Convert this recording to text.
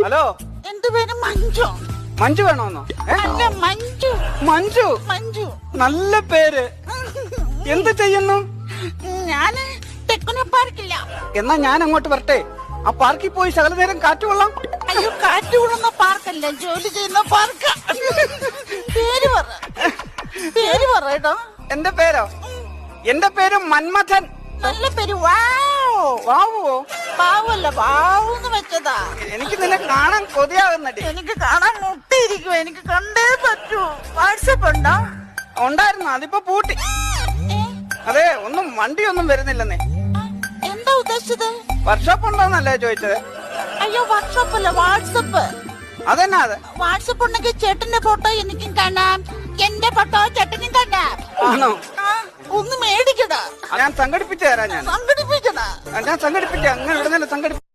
Hello, എന്റെ പേര് മഞ്ജു. മഞ്ജു വേണോന്നോ? അല്ല, മഞ്ജു. മഞ്ജു, മഞ്ജു. നല്ല പേര്. എന്ത് ചെയ്യുന്നു? ഞാന് ടെക്നോ പാർക്കില്ല. എന്നാ ഞാൻ അങ്ങോട്ട് വരട്ടെ? ആ പാർക്കിൽ പോയി ശകല നേരം കാറ്റ് കൊള്ളാം. അയ്യോ, കാറ്റ് കൊള്ളുന്ന പാർക്കല്ല, ജോലി ചെയ്യുന്ന പാർക്ക്. പേര് പറ, പേര് പറയട്ടോ. എന്റെ പേരോ? എന്റെ പേര് മന്മഥൻ. നല്ല പേര്. വാവോ. വാവുവോ? വാവല്ല, വാവൂന്ന് വെച്ചതാ. എനിക്ക് നിന്നെ കാണാൻ കൊതിയാകുന്നടി. എനിക്ക് കാണാൻ മുട്ടിയിരിക്കുവോ, എനിക്ക് കണ്ടേ പറ്റൂ. വാട്സപ്പ് ഉണ്ടോ? ഉണ്ടായിരുന്നു, അതിപ്പോ പൂട്ടി. അതെ, ഒന്നും വണ്ടിയൊന്നും വരുന്നില്ലെന്നേ. എന്താ ഉദ്ദേശിച്ചത്? വർക്ക്ഷോപ്പ് ഉണ്ടോന്നല്ലേ ചോദിച്ചത്? അയ്യോ, വർക്ക്ഷോപ്പ് അല്ല, വാട്സപ്പ്. അതെന്നാ അത്? വാട്സപ്പ് ഉണ്ടെങ്കിൽ ചേട്ടന്റെ ഫോട്ടോ എനിക്കും കാണാം, എന്റെ ഫോട്ടോ ചേട്ടനും കാണാം. ആണോ? ഒന്ന് മേടിക്കടാ. ഞാൻ സംഘടിപ്പിച്ചു തരാം. സംഘടിപ്പിക്കടാ. ഞാൻ സംഘടിപ്പിച്ച അങ്ങനെ സംഘടിപ്പിച്ചു.